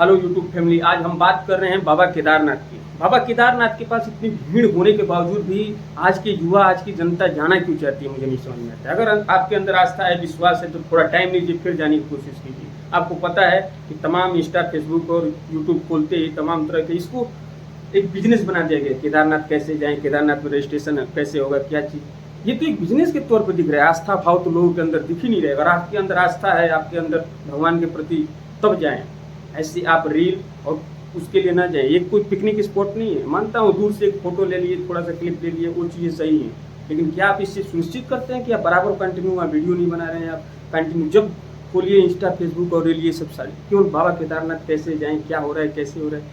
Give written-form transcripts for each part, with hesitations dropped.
Hello YouTube family, आज हम बात कर रहे हैं बाबा केदारनाथ की। बाबा केदारनाथ के पास इतनी भीड़ होने के बावजूद भी आज के युवा, आज की जनता जाना क्यों चाहती है, मुझे नहीं समझ में आता है। अगर आपके अंदर आस्था है, विश्वास है, तो थोड़ा टाइम लीजिए, फिर जाने की कोशिश कीजिए। आपको पता है कि तमाम इंस्टा, फेसबुक और यूट्यूब खोलते ही तमाम तरह के इसको एक बिजनेस बना दिया गया। केदारनाथ कैसे जाएं, केदारनाथ में रजिस्ट्रेशन कैसे होगा, क्या चीज़, ये तो एक बिजनेस के तौर पर दिख रहा है। आस्था भाव तो लोगों के अंदर दिख ही नहीं रहा है। अगर आपके अंदर आस्था है, आपके अंदर भगवान के प्रति, तब जाएं। ऐसी आप रील और उसके लिए ना जाए। ये कोई पिकनिक स्पॉट नहीं है। मानता हूँ दूर से एक फोटो ले लिए, थोड़ा सा क्लिप ले लिए, वो चीज़ें सही है, लेकिन क्या आप इससे सुनिश्चित करते हैं कि आप बराबर कंटिन्यू वहाँ वीडियो नहीं बना रहे हैं? आप कंटिन्यू जब खोलिए इंस्टा, फेसबुक और रील, ये सब सारी केवल बाबा केदारनाथ कैसे जाएं, क्या हो रहा है, कैसे हो रहा है,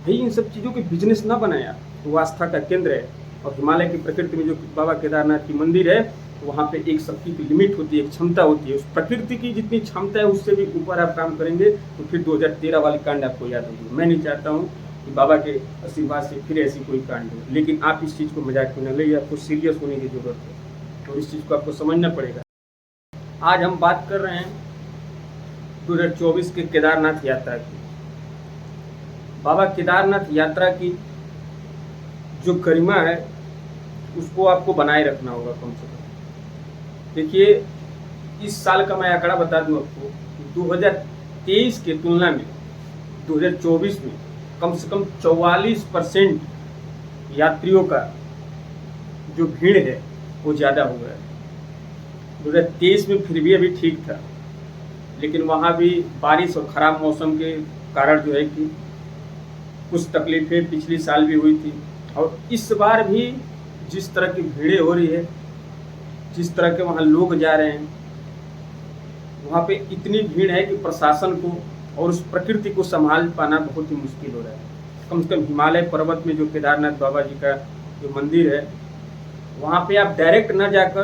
भाई इन सब चीज़ों के बिजनेस ना बनाया। तो वो आस्था का केंद्र है। और हिमालय की प्रकृति में जो बाबा केदारनाथ की मंदिर है, वहाँ पे एक शक्ति की लिमिट होती है, एक क्षमता होती है। उस प्रकृति की जितनी क्षमता है उससे भी ऊपर आप काम करेंगे तो फिर 2013 वाली कांड आपको याद होगी। मैं नहीं चाहता हूँ कि बाबा के आशीर्वाद से फिर ऐसी कोई कांड हो, लेकिन आप इस चीज़ को मजाक में न ले, आपको सीरियस होने की जरूरत है और इस चीज़ को आपको समझना पड़ेगा। आज हम बात कर रहे हैं 2024 के केदारनाथ यात्रा की। बाबा केदारनाथ यात्रा की जो गरिमा है उसको आपको बनाए रखना होगा कम से कम। देखिए, इस साल का मैं आंकड़ा बता दूं आपको, 2023 के तुलना में 2024 में कम से कम 44% यात्रियों का जो भीड़ है वो ज़्यादा हो गया है। 2023 में फिर भी अभी ठीक था, लेकिन वहाँ भी बारिश और ख़राब मौसम के कारण जो है कि कुछ तकलीफें पिछली साल भी हुई थी। और इस बार भी जिस तरह की भीड़ें हो रही है, जिस तरह के वहाँ लोग जा रहे हैं, वहाँ पे इतनी भीड़ है कि प्रशासन को और उस प्रकृति को संभाल पाना बहुत ही मुश्किल हो रहा है। कम से कम हिमालय पर्वत में जो केदारनाथ बाबा जी का जो मंदिर है, वहाँ पे आप डायरेक्ट ना जाकर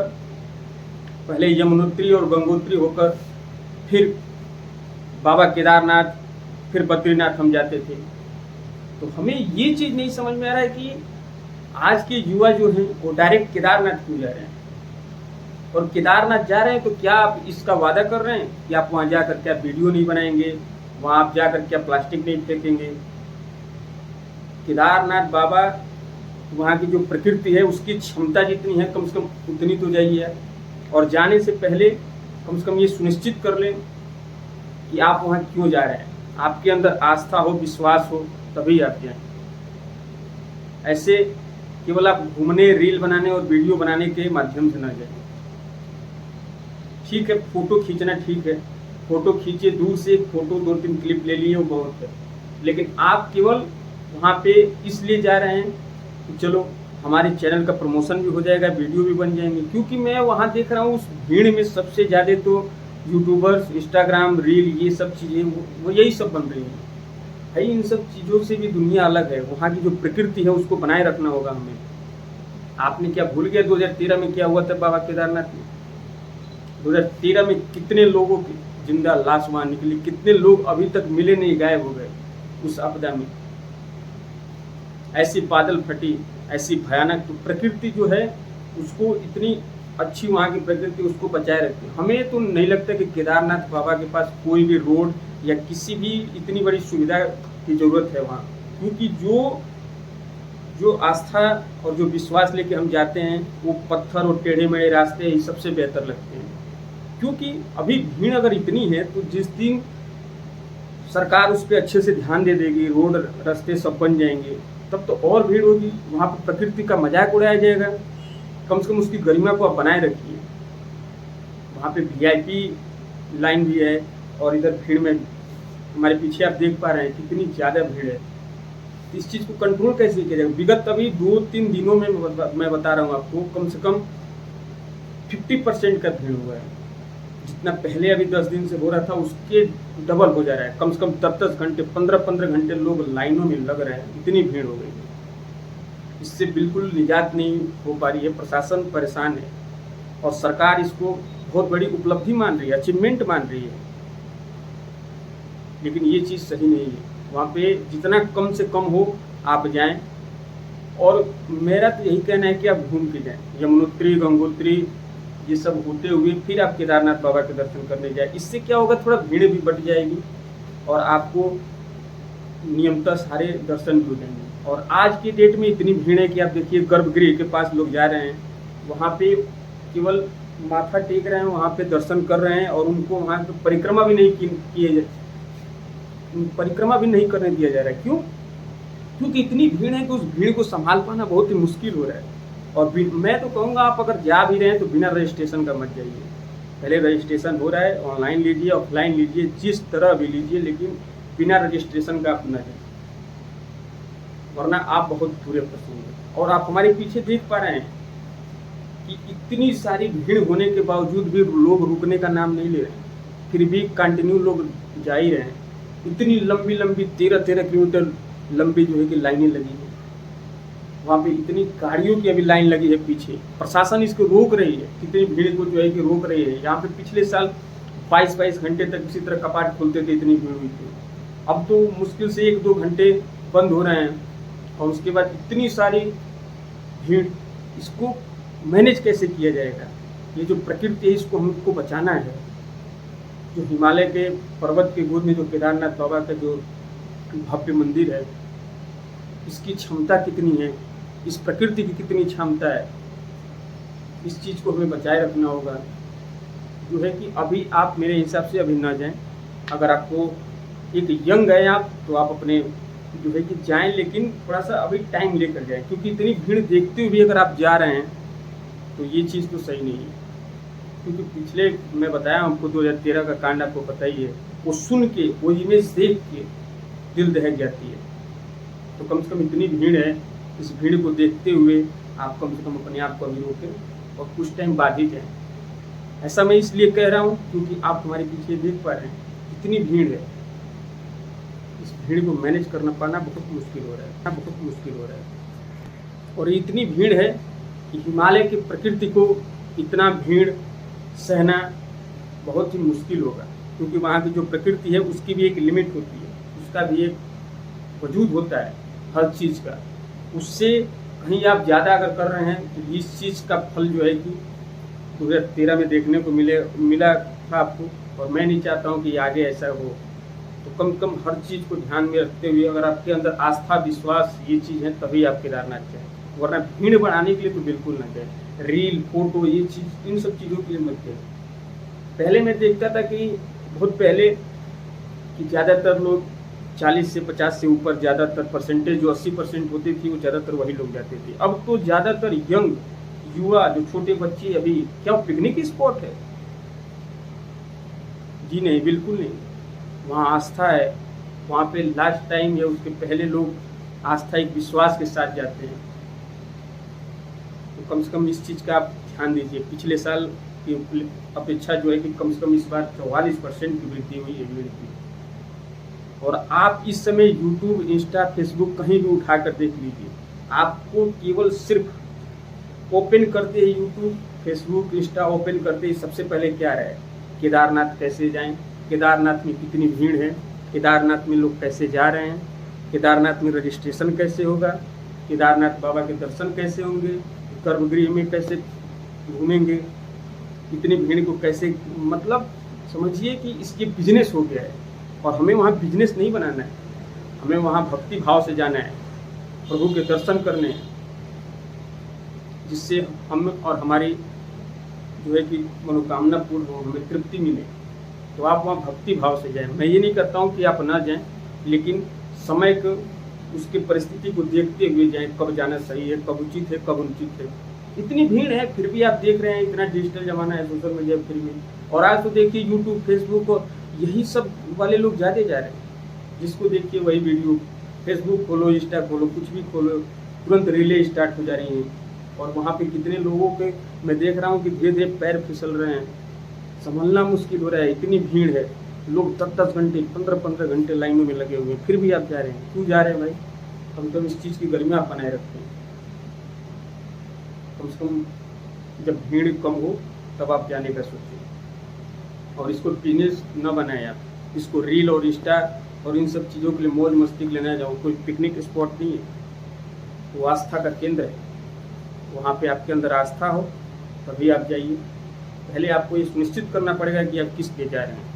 पहले यमुनोत्री और गंगोत्री होकर फिर बाबा केदारनाथ, फिर बद्रीनाथ हम जाते थे। तो हमें ये चीज़ नहीं समझ में आ रहा है कि आज के युवा जो हैं वो डायरेक्ट केदारनाथ क्यों जा रहे हैं। और केदारनाथ जा रहे हैं तो क्या आप इसका वादा कर रहे हैं कि आप वहाँ जाकर क्या वीडियो नहीं बनाएंगे, वहाँ आप जाकर क्या प्लास्टिक नहीं फेंकेंगे? केदारनाथ बाबा, वहाँ की जो प्रकृति है उसकी क्षमता जितनी है कम से कम उतनी तो जाइए। और जाने से पहले कम से कम ये सुनिश्चित कर लें कि आप वहाँ क्यों जा रहे हैं। आपके अंदर आस्था हो, विश्वास हो, तभी आप जाएं। ऐसे केवल आप घूमने, रील बनाने और वीडियो बनाने के माध्यम से ना जाएं। ठीक है, फोटो खींचना ठीक है, फोटो खींचिए, दूर से एक फोटो 2-3 क्लिप ले लिए, वो बहुत है। लेकिन आप केवल वहाँ पे इसलिए जा रहे हैं कि चलो हमारे चैनल का प्रमोशन भी हो जाएगा, वीडियो भी बन जाएंगे। क्योंकि मैं वहाँ देख रहा हूँ उस भीड़ में सबसे ज़्यादा तो यूट्यूबर्स, इंस्टाग्राम, रील, ये सब चीज़ें वो यही सब बन रही हैं। भाई इन सब चीज़ों से भी दुनिया अलग है। वहाँ की जो प्रकृति है उसको बनाए रखना होगा हमें। आपने क्या भूल गया 2013 में क्या हुआ था बाबा केदारनाथ में? 2013 में कितने लोगों की जिंदा लाश वहाँ निकली, कितने लोग अभी तक मिले नहीं, गायब हो गए उस आपदा में। ऐसी बादल फटी, ऐसी भयानक। तो प्रकृति जो है उसको इतनी अच्छी, वहाँ की प्रकृति उसको बचाए रखती है। हमें तो नहीं लगता कि केदारनाथ बाबा के पास कोई भी रोड या किसी भी इतनी बड़ी सुविधा की ज़रूरत है वहाँ। क्योंकि जो आस्था और जो विश्वास लेके हम जाते हैं वो पत्थर और टेढ़े मेढ़े रास्ते ही सबसे बेहतर लगते हैं। क्योंकि अभी भीड़ अगर इतनी है तो जिस दिन सरकार उस पर अच्छे से ध्यान दे देगी, रोड रास्ते सब बन जाएंगे, तब तो और भीड़ होगी। वहाँ पर प्रकृति का मजाक उड़ाया जाएगा। कम से कम उसकी गरिमा को आप बनाए रखिए। वहाँ पे VIP लाइन भी है और इधर भीड़ में हमारे पीछे आप देख पा रहे हैं कितनी ज़्यादा भीड़ है। इस चीज़ को कंट्रोल कैसे किया जाएगा? विगत अभी 2-3 दिनों में मैं बता रहा हूँ आपको, कम से कम 50% का भीड़ हुआ है। जितना पहले अभी 10 दिन से हो रहा था उसके डबल हो जा रहा है। कम से कम 10-10 घंटे, 15-15 घंटे लोग लाइनों में लग रहे हैं, इतनी भीड़ हो गई है। इससे बिल्कुल निजात नहीं हो पा रही है। प्रशासन परेशान है और सरकार इसको बहुत बड़ी उपलब्धि मान रही है, अचीवमेंट मान रही है, लेकिन ये चीज़ सही नहीं है। वहाँ पे जितना कम से कम हो आप जाएं। और मेरा तो यही कहना है कि आप घूम के जाएं, यमुनोत्री, गंगोत्री, ये सब होते हुए फिर आप केदारनाथ बाबा के दर्शन करने जाए। इससे क्या होगा, थोड़ा भीड़ भी बढ़ जाएगी और आपको नियमतः सारे दर्शन भी हो जाएंगे। और आज की डेट में इतनी भीड़ है कि आप देखिए गर्भगृह के पास लोग जा रहे हैं, वहाँ पे केवल माथा टेक रहे हैं, वहाँ पे दर्शन कर रहे हैं और उनको वहाँ पे परिक्रमा भी नहीं परिक्रमा भी नहीं करने दिया जा रहा है। क्यों? क्योंकि इतनी भीड़ है कि उस भीड़ को संभाल पाना बहुत ही मुश्किल हो रहा है। और मैं तो कहूँगा आप अगर जा भी रहे हैं तो बिना रजिस्ट्रेशन का मत जाइए। पहले रजिस्ट्रेशन हो रहा है, ऑनलाइन लीजिए, ऑफलाइन लीजिए, जिस तरह भी लीजिए, लेकिन बिना रजिस्ट्रेशन का आप न जाइए, वरना आप बहुत बुरे फंसेंगे। और आप हमारे पीछे देख पा रहे हैं कि इतनी सारी भीड़ होने के बावजूद भी लोग रुकने का नाम नहीं ले रहे हैं, फिर भी कंटिन्यू लोग जा ही रहे हैं। इतनी लंबी लंबी 13-13 किलोमीटर लंबी जो है कि लाइनें लगी हैं, वहाँ पे इतनी गाड़ियों की अभी लाइन लगी है पीछे। प्रशासन इसको रोक रही है, कितनी भीड़ को जो है कि रोक रही है। यहाँ पे पिछले साल 22-22 घंटे तक इसी तरह कपाट खोलते थे, इतनी भीड़ हुई थी। अब तो मुश्किल से 1-2 घंटे बंद हो रहे हैं, और उसके बाद इतनी सारी भीड़, इसको मैनेज कैसे किया जाएगा? ये जो प्रकृति है इसको हमको बचाना है। जो हिमालय के पर्वत के गोद में जो केदारनाथ बाबा का जो भव्य मंदिर है, इसकी क्षमता कितनी है, इस प्रकृति की कितनी क्षमता है, इस चीज़ को हमें बचाए रखना होगा। जो है कि अभी आप मेरे हिसाब से अभी ना जाएं। अगर आपको एक यंग है आप, तो आप अपने जो है कि जाएं, लेकिन थोड़ा सा अभी टाइम लेकर जाएं, क्योंकि इतनी भीड़ देखते हुए अगर आप जा रहे हैं तो ये चीज़ तो सही नहीं है। क्योंकि पिछले मैं बताया हमको 2013 का कांड आपको पता ही है, वो सुन के, वो इमेज देख के दिल दहक जाती है। तो कम से कम इतनी भीड़ है, इस भीड़ को देखते हुए आप कम से कम अपने आप को अभी रोकें और कुछ टाइम बाद ही जाएँ। ऐसा मैं इसलिए कह रहा हूँ क्योंकि आप हमारे पीछे देख पा रहे हैं इतनी भीड़ है, इस भीड़ को मैनेज करना पाना बहुत मुश्किल हो रहा है। और इतनी भीड़ है कि हिमालय की प्रकृति को इतना भीड़ सहना बहुत ही मुश्किल होगा, क्योंकि वहाँ की जो प्रकृति है उसकी भी एक लिमिट होती है, उसका भी एक वजूद होता है हर चीज़ का। उससे कहीं आप ज़्यादा अगर कर रहे हैं तो इस चीज़ का फल जो है कि 2013 में देखने को मिला था आपको, और मैं नहीं चाहता हूँ कि आगे ऐसा हो। तो कम से कम हर चीज़ को ध्यान में रखते हुए अगर आपके अंदर आस्था विश्वास ये चीज़ है तभी आप केदारनाथ जाएँ, वरना भीड़ बढ़ाने के लिए तो बिल्कुल ना जाए। रील फोटो ये चीज़, इन सब चीज़ों के लिए मत जाए। पहले मैं देखता था कि बहुत पहले कि ज़्यादातर लोग 40 से 50 से ऊपर, ज़्यादातर परसेंटेज जो 80% होती थी वो ज़्यादातर वही लोग जाते थे। अब तो ज़्यादातर यंग युवा जो छोटे बच्चे, अभी क्या पिकनिक स्पॉट है? जी नहीं, बिल्कुल नहीं। वहाँ आस्था है, वहाँ पे लास्ट टाइम या उसके पहले लोग आस्था एक विश्वास के साथ जाते हैं। तो कम से कम इस चीज़ का आप ध्यान दीजिए। पिछले साल की अपेक्षा जो है कि कम से कम इस बार 44% की वृद्धि हुई है भीड़ की। और आप इस समय यूट्यूब, इंस्टा, फेसबुक कहीं भी उठा कर देख लीजिए, आपको केवल सिर्फ ओपन करते ही यूट्यूब, फेसबुक, इंस्टा ओपन करते ही सबसे पहले क्या रहे? केदारनाथ कैसे जाएं, केदारनाथ में कितनी भीड़ है, केदारनाथ में लोग कैसे जा रहे हैं, केदारनाथ में रजिस्ट्रेशन कैसे होगा, केदारनाथ बाबा के दर्शन कैसे होंगे, गर्भगृह में कैसे घूमेंगे, इतनी भीड़ को कैसे, मतलब समझिए कि इसकी बिजनेस हो गया है। और हमें वहाँ बिजनेस नहीं बनाना है, हमें वहाँ भक्ति भाव से जाना है, प्रभु के दर्शन करने हैं, जिससे हम और हमारी जो है कि मनोकामना पूर्ण हो, हमें तृप्ति मिले। तो आप वहाँ भक्ति भाव से जाएं। मैं ये नहीं कहता हूँ कि आप ना जाएं, लेकिन समय को, उसकी परिस्थिति को देखते हुए जाएं, कब जाना सही है, कब उचित है, कब अनुचित है। इतनी भीड़ है फिर भी आप देख रहे हैं, इतना डिजिटल ज़माना है, सोशल मीडिया फिर भी। और आज तो देखिए यूट्यूब, फेसबुक और यही सब वाले लोग ज़्यादा जा रहे हैं, जिसको देखिए वही वीडियो, फेसबुक खोलो, इंस्टा खोलो, कुछ भी खोलो, तुरंत रीलें स्टार्ट हो जा रही हैं। और वहाँ पे कितने लोगों के मैं देख रहा हूँ कि धीरे धीरे पैर फिसल रहे हैं, संभलना मुश्किल हो रहा है, इतनी भीड़ है। लोग 10-10 घंटे, 15-15 घंटे लाइनों में लगे हुए हैं, फिर भी आप जा रहे हैं। क्यों जा रहे हैं भाई? कम से कम इस चीज़ की गर्मी आप बनाए रखते हैं। कम से कम जब भीड़ कम हो तब आप जाने का सोचें, और इसको बिजनेस न बनाएं आप, इसको रील और इंस्टा और इन सब चीज़ों के लिए मौज मस्ती के लिए न जाओ। कोई पिकनिक स्पॉट नहीं है, वो आस्था का केंद्र है। वहाँ पे आपके अंदर आस्था हो तभी आप जाइए। पहले आपको ये सुनिश्चित करना पड़ेगा कि आप किस लिए जा रहे हैं,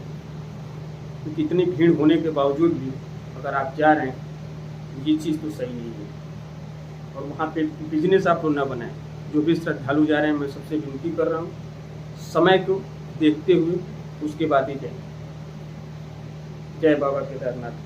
क्योंकि इतनी भीड़ होने के बावजूद भी अगर आप जा रहे हैं ये चीज़ तो सही नहीं है। और वहाँ पे बिजनेस आप लोग ना बनाएं। जो भी श्रद्धालु जा रहे हैं मैं सबसे विनती कर रहा हूँ, समय को देखते हुए उसके बाद ही जाएं। जय बाबा केदारनाथ।